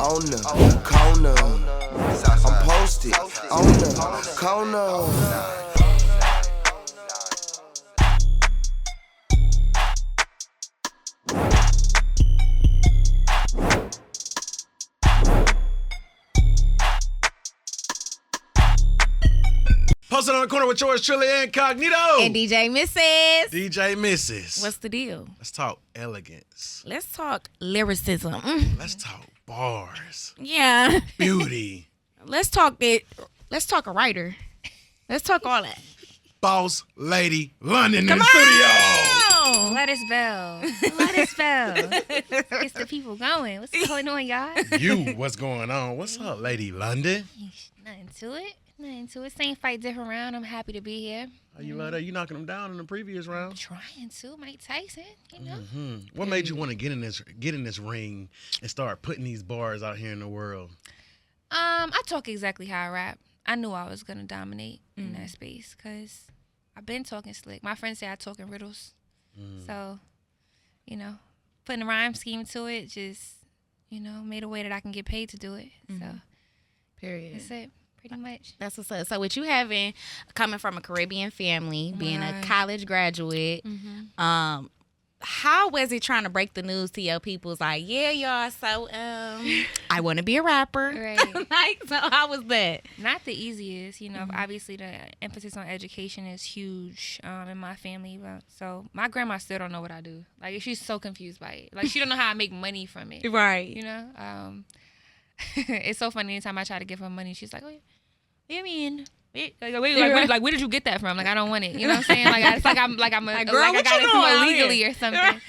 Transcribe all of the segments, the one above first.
on the corner. I'm posted on the corner. Posted on the corner with yours truly, Incognito. And DJ Mrs. DJ Mrs. What's the deal? Let's talk elegance. Let's talk lyricism. Let's talk bars. Yeah. Beauty. Let's talk it. Let's talk a writer. Let's talk all that. Boss Lady London in the studio. Let us bell. Let us bell. It's the people going. What's going on, y'all? You, what's going on? What's up, Lady London? Nothing to it. Nothing to it. Same fight, different round. I'm happy to be here. How you love that? You knocking them down in the previous round? Trying to. Mike Tyson, you know. Mm-hmm. What made you want to get in this ring and start putting these bars out here in the world? I talk exactly how I rap. I knew I was gonna dominate in that space because I've been talking slick. My friends say I talk in riddles. So, you know, putting a rhyme scheme to it just, you know, made a way that I can get paid to do it. So, Period. that's it. Pretty much. That's what's up. So with you having, coming from a Caribbean family, being a college graduate, how was it trying to break the news to your people? It's like, yeah, y'all, so I want to be a rapper. Right. Like, so how was that? Not the easiest, you know. Obviously, the emphasis on education is huge in my family. But, so my grandma still don't know what I do. Like, she's so confused by it. Like, she don't know how I make money from it. Right. You know. It's so funny. Anytime I try to give her money, she's like, "Oh, what do you mean? Where did you get that from? Like, I don't want it. You know what I'm saying? Like, it's like I'm a girl, like I what got you it doing out illegally here? or something.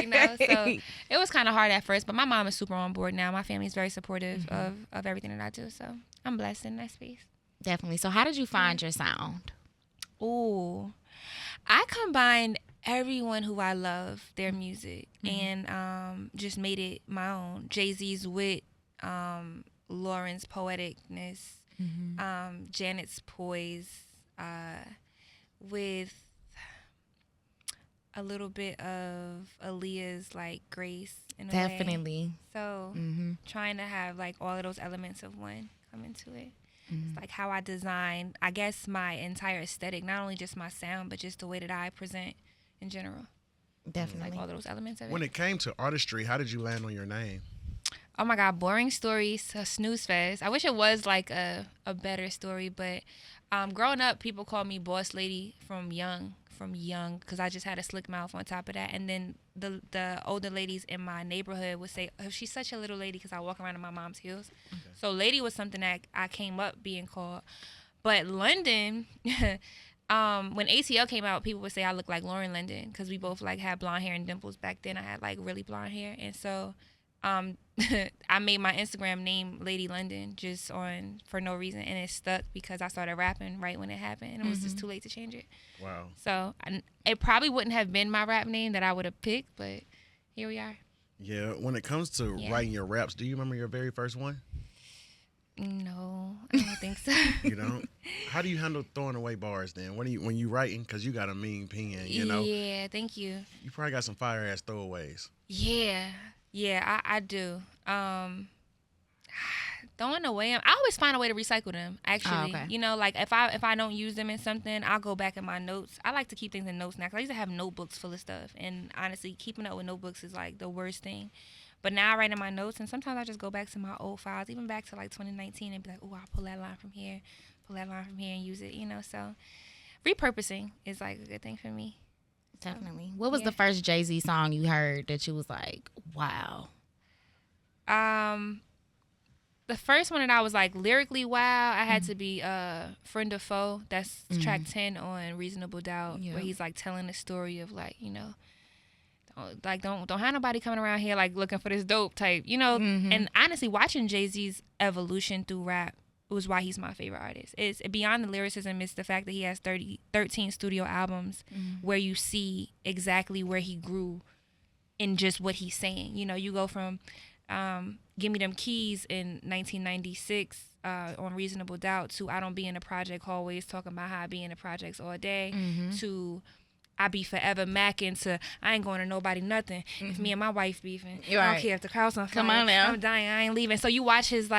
You know. So it was kind of hard at first, but my mom is super on board now. My family's very supportive of everything that I do. So I'm blessed in that space. Definitely. So how did you find your sound? Ooh, I combined everyone who I love, their music, and just made it my own. Jay-Z's wit, Lauren's poeticness, Janet's poise, with a little bit of Aaliyah's like grace in a way. Definitely. So trying to have like all of those elements of one come into it. It's like how I design, I guess, my entire aesthetic, not only just my sound, but just the way that I present in general. Definitely. Like all those elements of it. When it came to artistry, how did you land on your name? Oh my God, boring stories, a snooze fest. I wish it was like a better story, but growing up, people called me Boss Lady from young, because I just had a slick mouth on top of that. And then the older ladies in my neighborhood would say, "Oh, she's such a little lady," because I walk around in my mom's heels. Okay. So lady was something that I came up being called. But London, when ATL came out, people would say I look like Lauren London because we both like had blonde hair and dimples back then. I had like really blonde hair, and so I made my Instagram name Lady London just for no reason, and it stuck because I started rapping right when it happened, and it was just too late to change it. Wow. So it probably wouldn't have been my rap name that I would have picked, but here we are. Yeah, when it comes to writing your raps, do you remember your very first one? No, I don't think so. You don't? How do you handle throwing away bars then? When you writing? Because you got a mean pen, you know? Yeah, thank you. You probably got some fire-ass throwaways. Yeah, I do. Throwing away them, I always find a way to recycle them, actually. okay. You know, like if I don't use them in something, I'll go back in my notes. I like to keep things in notes now, because I used to have notebooks full of stuff, and honestly, keeping up with notebooks is like the worst thing. But now I write in my notes, and sometimes I just go back to my old files, even back to like 2019, and be like, "Oh, I'll pull that line from here, and use it." You know, so repurposing is like a good thing for me. Definitely. What was the first Jay-Z song you heard that you was like, wow? The first one that I was like lyrically wow, I had to be Friend or Foe. That's track 10 on Reasonable Doubt, where he's like telling the story of like, you know, don't have nobody coming around here like looking for this dope type, you know. And honestly, watching Jay-Z's evolution through rap was why he's my favorite artist. It's beyond the lyricism. It's the fact that he has 13 studio albums where you see exactly where he grew in just what he's saying. You know, you go from Give Me Them Keys in 1996 on Reasonable Doubt to I Don't Be in the Project Hallways talking about how I be in the projects all day to I be forever macking to I ain't going to nobody nothing. If me and my wife beefing, I Right. don't care if the crowd's on fire. Come on now. I'm dying. I ain't leaving. So you watch his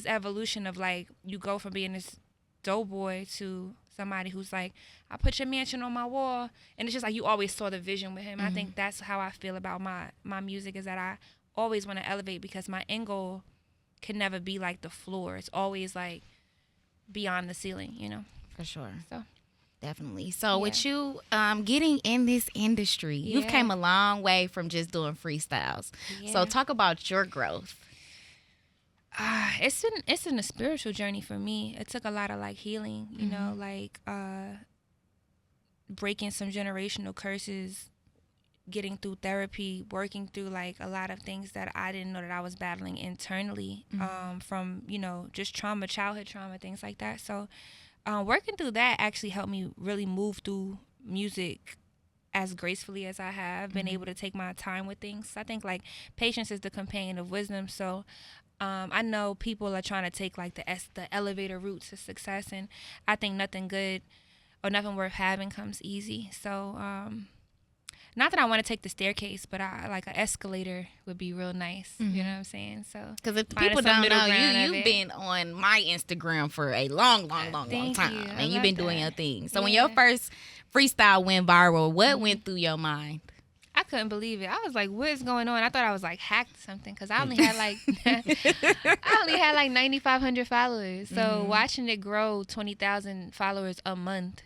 evolution of like you go from being this dope boy to somebody who's like, I put your mansion on my wall, and it's just like you always saw the vision with him. I think that's how I feel about my music, is that I always want to elevate, because my end goal can never be like the floor. It's always like beyond the ceiling, you know. For sure. So Definitely. So with you getting in this industry, you've came a long way from just doing freestyles. So talk about your growth. It's been a spiritual journey for me. It took a lot of like healing, you know, like breaking some generational curses, getting through therapy, working through like a lot of things that I didn't know that I was battling internally, from, you know, just trauma, childhood trauma, things like that. So working through that actually helped me really move through music as gracefully as I have, been able to take my time with things. I think like patience is the companion of wisdom. So I know people are trying to take like the elevator route to success, and I think nothing good or nothing worth having comes easy. So not that I want to take the staircase, but I like an escalator would be real nice. You know what I'm saying? So Because if finding people some don't know, middle ground of you've it. been on my Instagram for a long Thank time. you. I And you've love been doing that. your thing. So when your first freestyle went viral, what went through your mind? I couldn't believe it. I was like, "What is going on?" I thought I was like hacked or something, because I only had like 9,500 followers. So watching it grow 20,000 followers a month,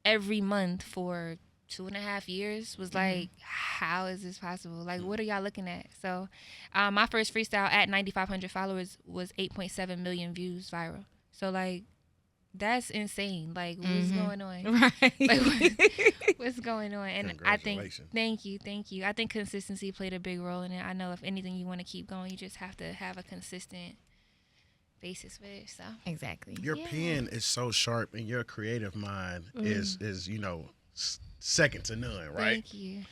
every month for 2.5 years was like, how is this possible? Like, what are y'all looking at? So my first freestyle at 9,500 followers was 8.7 million views viral. So like, that's insane. Like, what's going on? Right. Like, what's going on? And I think, Congratulations. thank you. I think consistency played a big role in it. I know if anything you want to keep going, you just have to have a consistent basis with it. So Exactly. Your pen is so sharp, and your creative mind is you know, second to none, right? thank you.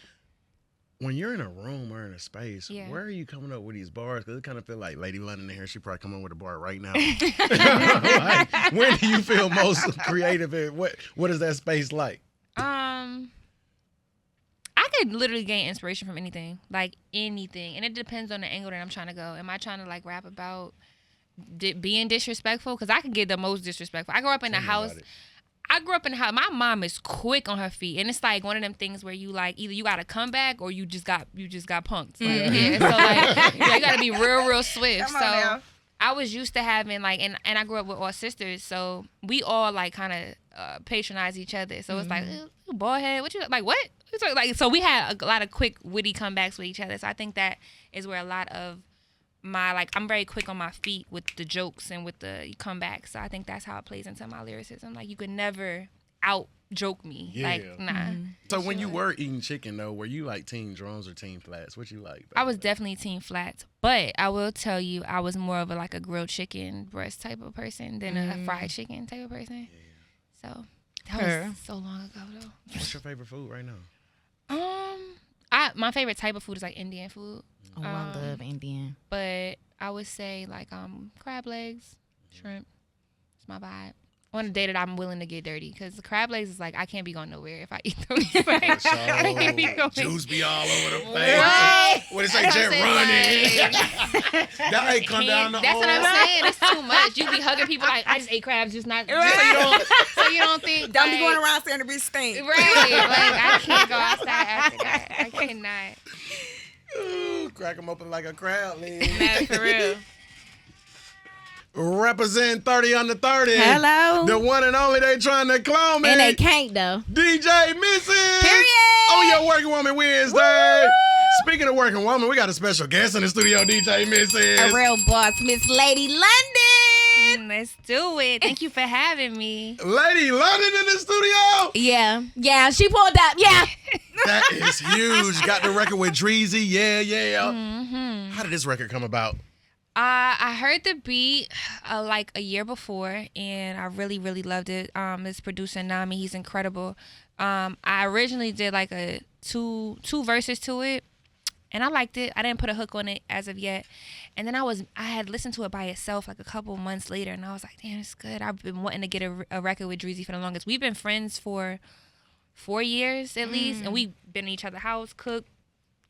When you're in a room or in a space, Yeah. where are you coming up with these bars? Because it kind of feel like Lady London in here. She probably come up with a bar right now. Like, when do you feel most creative? And what is that space like? I could literally gain inspiration from anything, like anything, and it depends on the angle that I'm trying to go. Am I trying to like rap about being disrespectful? Because I can get the most disrespectful. I grew up in the house. My mom is quick on her feet, and it's like one of them things where you like either you got to come back or you just got punked. Like, yeah, so like you got to be real swift. Come on So now. I was used to having like, and I grew up with all sisters, so we all like kind of patronize each other. So it's like, "Ew, bald head, what you like? What?" It's like, so we had a lot of quick witty comebacks with each other. So I think that is where a lot of my like, I'm very quick on my feet with the jokes and with the comebacks. So I think that's how it plays into my lyricism. Like, you could never out joke me. Yeah. Like, nah. So when you were eating chicken, though, were you like team drums or team flats? What you like? I was definitely team flats, but I will tell you, I was more of a grilled chicken breast type of person than a fried chicken type of person. So that was so long ago though. What's your favorite food right now? My favorite type of food is like Indian food. Oh, I love Indian. But I would say like crab legs, shrimp. It's my vibe. On a day that I'm willing to get dirty, because the crab legs is like, I can't be going nowhere if I eat those. Like, I can't be going. Juice be all over the face. Right. What it say? That's Just what I'm running. That ain't come down the That's what I'm saying. It's too much. You be hugging people like, I just ate crabs, just not. Just so you don't think. Don't be like- going around saying to be stink. Right. Like, I can't go outside after that. I cannot. Ooh, crack them open like a crowd leg. Not for real. Represent 30 under 30. Hello. The one and only they trying to clone me. And they can't though. DJ Missy. Period. On your Working Woman Wednesday. Speaking of Working Woman, we got a special guest in the studio, DJ Missy. A real boss, Miss Lady London. Let's do it. Thank you for having me. Lady London in the studio. Yeah, she pulled up. Yeah. That is huge. Got the record with Drezy. Yeah. Mm-hmm. How did this record come about? I heard the beat like a year before, and I really loved it. This producer Nami, he's incredible. I originally did like a two verses to it, and I liked it. I didn't put a hook on it as of yet. And then I had listened to it by itself like a couple months later, and I was like, damn, it's good. I've been wanting to get a record with Drezy for the longest. We've been friends for 4 years at least, and we been in each other's house, cooked,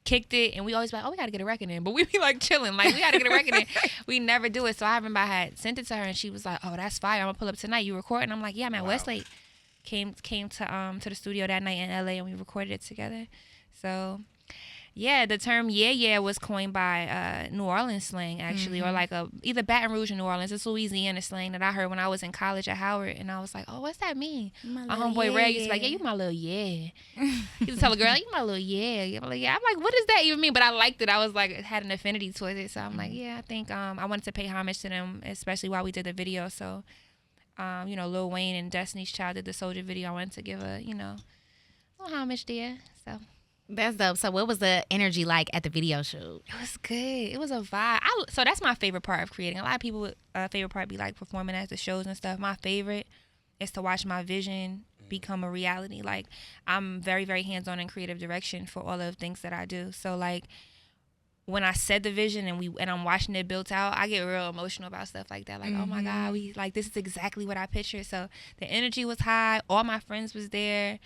kicked it, and we always be like, oh, we gotta get a record in, but we be like chilling, like we gotta get a record in. We never do it. So I remember I had sent it to her, and she was like, oh, that's fire, I'm gonna pull up tonight. You recording? I'm like, yeah, man. Westlake came to the studio that night in LA, and we recorded it together. So yeah, the term yeah was coined by New Orleans slang, actually, or like either Baton Rouge or New Orleans. It's Louisiana slang that I heard when I was in college at Howard, and I was like, oh, what's that mean? My homeboy Ray used to be like, yeah, you my little yeah. He used to tell a girl, you my little yeah. I'm like, yeah. I'm like, what does that even mean? But I liked it. I was like, had an affinity towards it. So I'm like, yeah, I think I wanted to pay homage to them, especially while we did the video. So, Lil Wayne and Destiny's Child did the Soldier video. I wanted to give a, little homage there. So. That's dope. So what was the energy like at the video shoot? It was good. It was a vibe. So that's my favorite part of creating. A lot of people favorite part be like performing at the shows and stuff. My favorite is to watch my vision become a reality. Like, I'm very, very hands-on in creative direction for all of the things that I do. So like when I said the vision and I'm watching it built out, I get real emotional about stuff like that. Like, oh my God, this is exactly what I pictured. So the energy was high. All my friends was there.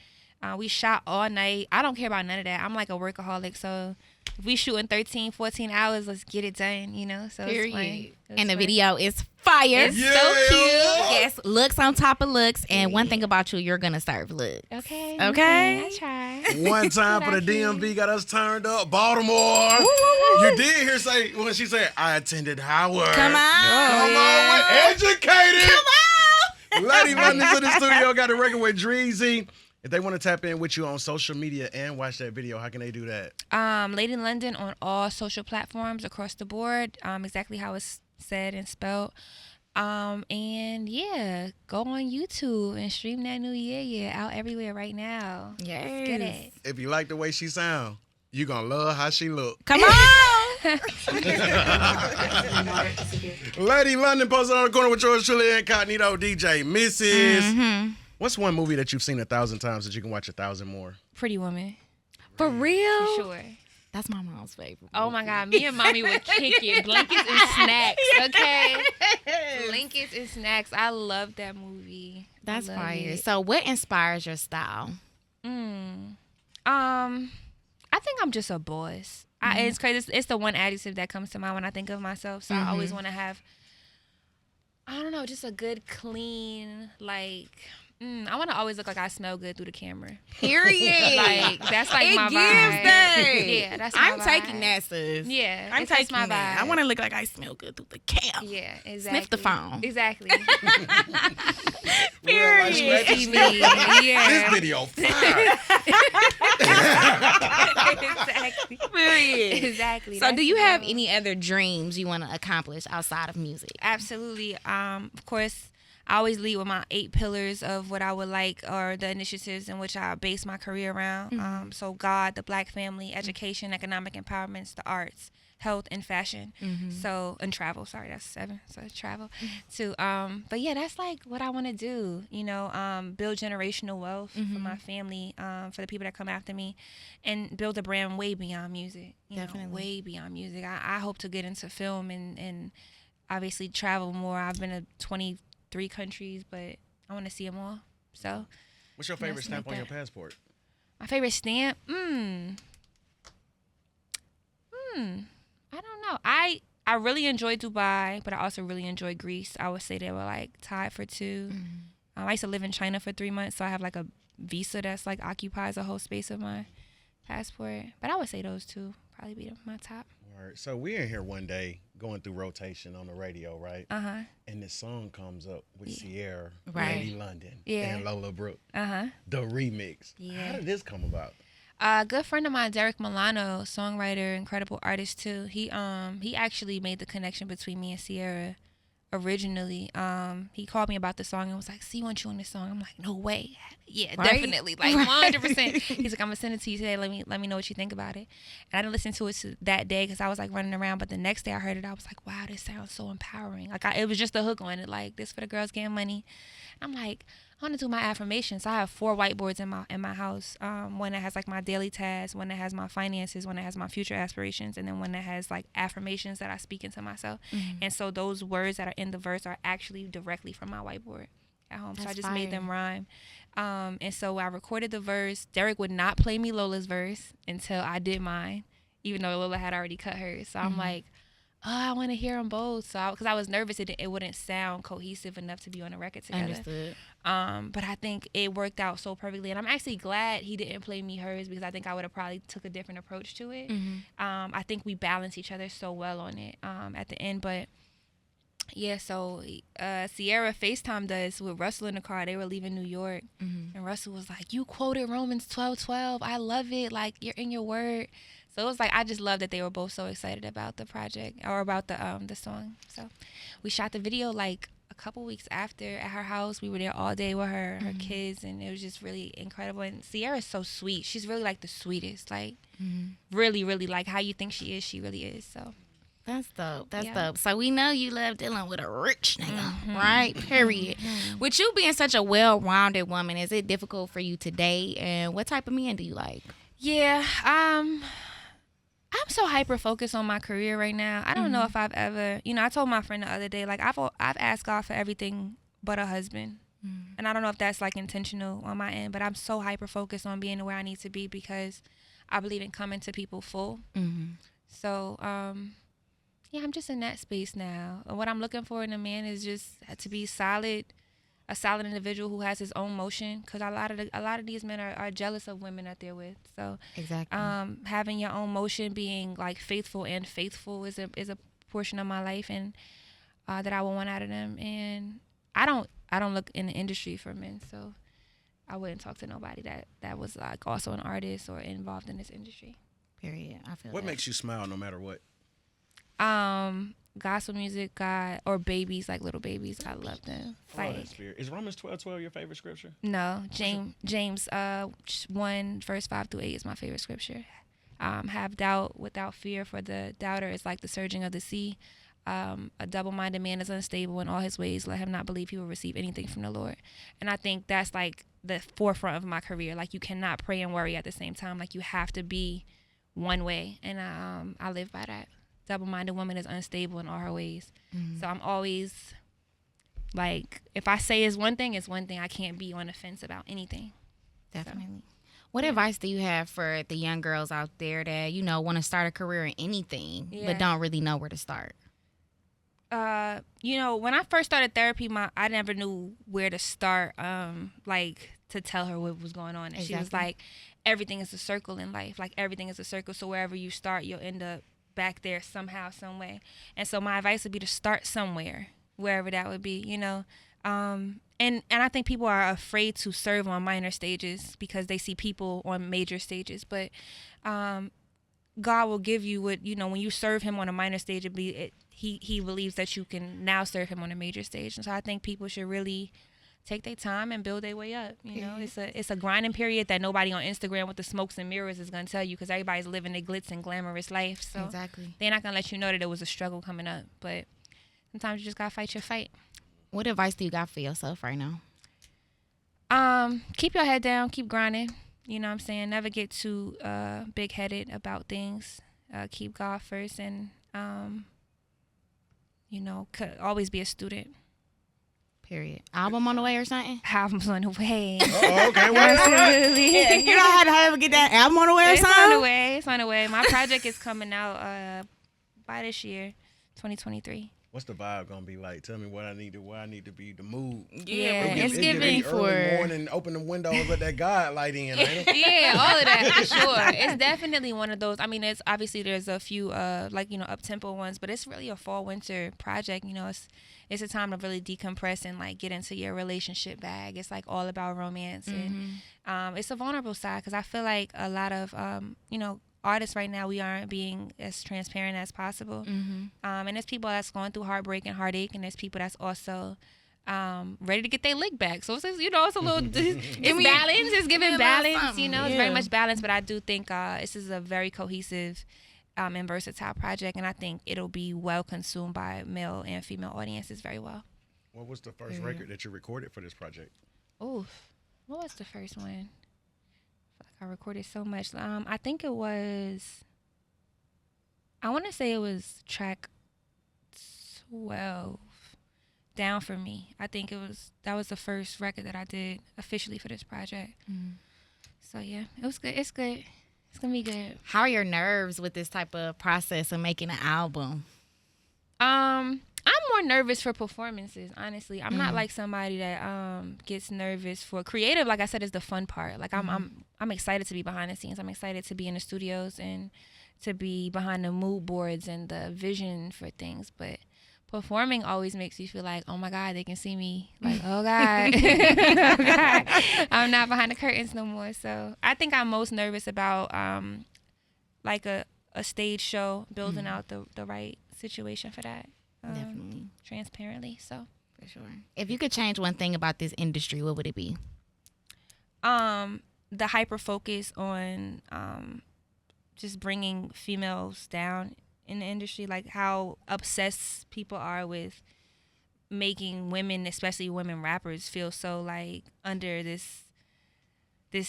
We shot all night. I don't care about none of that. I'm like a workaholic. So if we shooting 13, 14 hours, let's get it done, So it's fun. And the video is fire. It's so cute. Yes, looks on top of looks. And one thing about you're going to serve looks. Okay. Okay. I try. One time for the DMV got us turned up. Baltimore. You did hear say when she said, I attended Howard. Come on. Come on, we're educated. Come on. Lady London's in the studio, got a record with Drezy. If they want to tap in with you on social media and watch that video, how can they do that? Lady London on all social platforms across the board, exactly how it's said and spelled. And yeah, go on YouTube and stream that new yeah out everywhere right now. Yes. Let's get it. If you like the way she sound, you gonna love how she look. Come on. Lady London posted on the corner with George Truly and Incognito DJ Mrs. What's one movie that you've seen 1,000 times that you can watch 1,000 more? Pretty Woman. For real? For sure. That's my mom's favorite. Oh my God, me and mommy would kick it. Blankets and snacks, okay? Blankets and snacks. I love that movie. That's fire. It. So what inspires your style? I think I'm just a boss. It's crazy. It's the one adjective that comes to mind when I think of myself. So I always want to have, I don't know, just a good, clean, like... I want to always look like I smell good through the camera. Period. Like, that's like it my gives vibe. that. Yeah, that's my I'm vibe. taking that, sis. Yeah, I'm taking my that. vibe. I want to look like I smell good through the cam. Yeah, exactly. Sniff the phone. Exactly. Period. See me. Yeah. This video fire. Exactly. Period. Exactly. So That's do you the have goal. any other dreams you want to accomplish outside of music? Absolutely. Of course, I always lead with my 8 pillars of what I would like, or the initiatives in which I base my career around. So God, the Black family, education, economic empowerment, the arts, health, and fashion. So, and travel. Sorry, that's 7. So travel too. But yeah, that's like what I want to do. Build generational wealth for my family, for the people that come after me, and build a brand way beyond music. Definitely. Way beyond music. I hope to get into film and obviously travel more. I've been to 23 countries, but I want to see them all. So, What's your favorite Nothing stamp like on your that. passport? my favorite stamp? I don't know. I really enjoy Dubai, but I also really enjoy Greece. I would say they were like tied for 2. I used to live in China for 3 months, so I have like a visa that's like occupies a whole space of my passport. But I would say those 2 probably be my top. All right. So we're in here one day going through rotation on the radio, right? And this song comes up with Ciara, Right. Lady London, Yeah. and Lola Brooke, Uh-huh. the remix. Yeah. How did this come about? A good friend of mine, Derek Milano, songwriter, incredible artist too. He actually made the connection between me and Ciara originally. He called me about the song and was like, "See, want you on this song." I'm like, "No way." Yeah, Right? definitely, like 100%. He's like, "I'm gonna send it to you today. Let me know what you think about it." And I didn't listen to it that day because I was like running around. But the next day I heard it, I was like, "Wow, this sounds so empowering." Like it was just a hook on it, like this for the girls getting money. I'm like, I want to do my affirmations. So I have 4 whiteboards in my house. One that has like my daily tasks, one that has my finances, one that has my future aspirations, and then one that has like affirmations that I speak into myself. And so those words that are in the verse are actually directly from my whiteboard at home. So I That's just made fire. them rhyme. And so I recorded the verse. Derek would not play me Lola's verse until I did mine, even though Lola had already cut hers. So I'm like, oh, I want to hear them both. So because I was nervous it wouldn't sound cohesive enough to be on a record together. Understood. But I think it worked out so perfectly, and I'm actually glad he didn't play me hers, because I think I would have probably took a different approach to it. I think we balanced each other so well on it at the end. But yeah, so Ciara FaceTimed us with Russell in the car. They were leaving New York, and Russell was like, "You quoted Romans 12:12. I love it. Like, you're in your word." So it was like, I just love that they were both so excited about the project, or about the song. So we shot the video like a couple weeks after at her house. We were there all day with her kids, and it was just really incredible. And Ciara's so sweet. She's really like the sweetest. Like really, really, like how you think she is, she really is. So that's dope. That's dope. So we know you love dealing with a rich nigga, right? Period. With you being such a well-rounded woman, is it difficult for you to date? And what type of men do you like? Yeah, I'm so hyper focused on my career right now. I don't know if I've ever, I told my friend the other day, like I've asked God for everything but a husband. And I don't know if that's like intentional on my end, but I'm so hyper focused on being where I need to be, because I believe in coming to people full. So, yeah, I'm just in that space now. And what I'm looking for in a man is just to be solid, a solid individual who has his own motion, because a lot of these men are jealous of women that they're with. So exactly, having your own motion, being like faithful is a portion of my life, and that I will want out of them. And I don't look in the industry for men, so I wouldn't talk to nobody that was like also an artist or involved in this industry. Period. I feel what that. makes you smile no matter what? Gospel music, or babies, like little babies. I love them. Like, is Romans 12:12 your favorite scripture? No, James 1 verse 5 through 8 is my favorite scripture. Have doubt without fear, for the doubter is like the surging of the sea. A double-minded man is unstable in all his ways. Let him not believe he will receive anything from the Lord. And I think that's like the forefront of my career. Like, you cannot pray and worry at the same time. Like, you have to be one way, and I live by that. Double-minded woman is unstable in all her ways. So I'm always like, if I say it's one thing, it's one thing. I can't be on the fence about anything. Definitely. So, what advice do you have for the young girls out there that, want to start a career in anything, but don't really know where to start? When I first started therapy, I never knew where to start, like, to tell her what was going on. And she was like, everything is a circle in life. Like, everything is a circle. So wherever you start, you'll end up back there somehow, some way. And so my advice would be to start somewhere, wherever that would be, and I think people are afraid to serve on minor stages because they see people on major stages. But God will give you what, when you serve him on a minor stage, he believes that you can now serve him on a major stage. And so I think people should really take their time and build their way up. It's a grinding period that nobody on Instagram with the smokes and mirrors is going to tell you, because everybody's living their glitz and glamorous life. So exactly, they're not going to let you know that it was a struggle coming up. But sometimes you just got to fight your fight. What advice do you got for yourself right now? Keep your head down, keep grinding. You know what I'm saying? Never get too big-headed about things. Keep God first, and always be a student. Period. Album on the way or something? Album's on the way. Oh, okay. Absolutely. Yeah, you know how to ever get that album on the way or something? It's on the way. My project is coming out by this year, 2023. What's the vibe gonna be like? Tell me where I need to be. The mood. Yeah, it's giving for early morning. Open the windows, let that God light in. Ain't it? Yeah, all of that for sure. It's definitely one of those. I mean, it's obviously there's a few up tempo ones, but it's really a fall winter project. It's a time to really decompress and like get into your relationship bag. It's like all about romance, and it's a vulnerable side, because I feel like a lot of artists right now, we aren't being as transparent as possible. And there's people that's going through heartbreak and heartache, and there's people that's also ready to get their lick back. So it's a little, it's balance. It's giving balance. It's very much balance. But I do think this is a very cohesive and versatile project, and I think it'll be well consumed by male and female audiences very well. What was the first record that you recorded for this project? Oof, what was the first one? I recorded so much. I think it was, I want to say it was track 12. down for me. I think that was the first record that I did officially for this project. So yeah, it was good. It's good. It's gonna be good. How are your nerves with this type of process of making an album? I'm more nervous for performances, honestly. I'm not like somebody that gets nervous for creative. Like I said, is the fun part. Like I'm excited to be behind the scenes. I'm excited to be in the studios and to be behind the mood boards and the vision for things. But performing always makes you feel like, oh my God, they can see me. Like, oh God, oh God, I'm not behind the curtains no more. So I think I'm most nervous about like a stage show, building out the right situation for that. Definitely. Transparently. So For sure. If you could change one thing about this industry, what would it be? the hyper focus on just bringing females down in the industry, like how obsessed people are with making women, especially women rappers, feel so like under this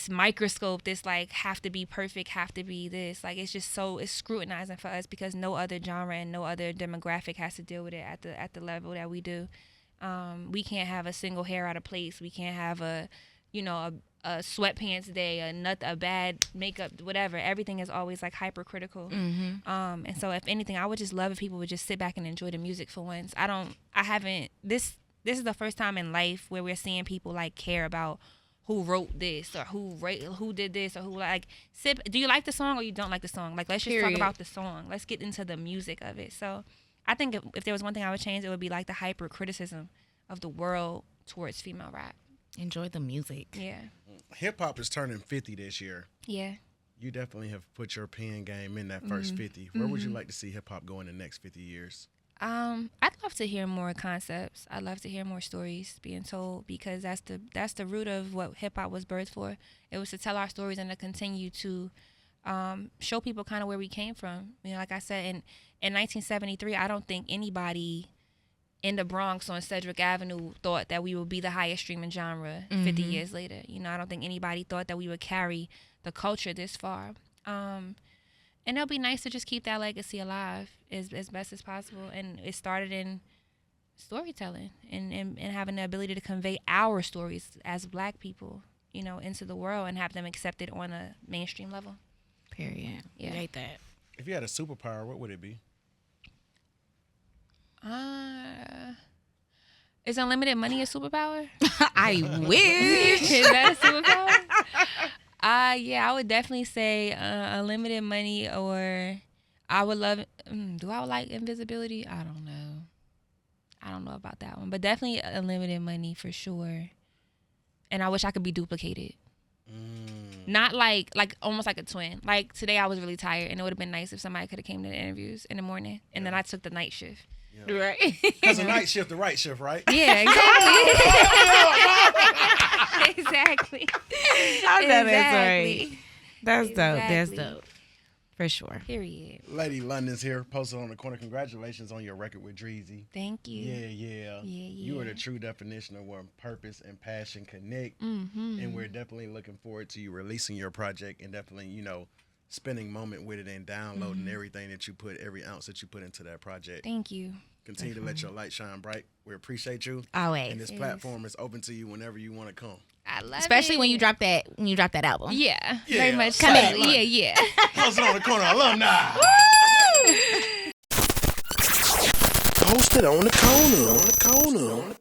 microscope, this like have to be perfect, have to be this, like it's just so, it's scrutinizing for us because no other genre and no other demographic has to deal with it at the level that we do. We can't have a single hair out of place. We can't have a sweatpants day, a bad makeup, whatever. Everything is always like hypercritical. Mm-hmm. And so if anything, I would just love if people would just sit back and enjoy the music for once. This is the first time in life where we're seeing people like care about who wrote this or who did this or who like do you like the song or you don't like the song? Like, let's just talk about the song. Let's get into the music of it. So I think if there was one thing I would change, it would be like the hyper criticism of the world towards female rap. Enjoy the music. Yeah. Hip hop is turning 50 this year. Yeah. You definitely have put your pen game in that first 50. Where would you like to see hip hop go in the next 50 years? I'd love to hear more concepts. I'd love to hear more stories being told, because that's the root of what hip hop was birthed for. It was to tell our stories and to continue to show people kind of where we came from. You know, like I said, in 1973, I don't think anybody in the Bronx on Cedric Avenue thought that we would be the highest streaming genre 50 years later. You know, I don't think anybody thought that we would carry the culture this far. And it'll be nice to just keep that legacy alive as best as possible. And it started in storytelling and having the ability to convey our stories as Black people, you know, into the world and have them accepted on a mainstream level. Period. Yeah. I hate that. If you had a superpower, what would it be? Is unlimited money a superpower? I wish. Is that a superpower? Yeah, I would definitely say unlimited money, or I would love. Do I like invisibility? I don't know. I don't know about that one, but definitely unlimited money for sure. And I wish I could be duplicated. Not like almost like a twin. Like today I was really tired, and it would have been nice if somebody could have came to the interviews in the morning, and then I took the night shift. Yeah. Right. Because the night shift, the right shift, right? Yeah, exactly. Exactly. I know that's Exactly. right. That's dope. That's Exactly. dope. For sure. Period. Lady London's here, posted on the corner. Congratulations on your record with Drezy. Thank you. Yeah. You are the true definition of where purpose and passion connect. And we're definitely looking forward to you releasing your project and definitely, spending moment with it and downloading everything that you put, every ounce that you put into that project. Thank you. Continue to let your light shine bright. We appreciate you. Always. And this platform is open to you whenever you want to come. I love Especially it. when you drop that album. Yeah. Yeah, Very much. come in. Yeah. Posted on the corner alumni. Posted on the corner.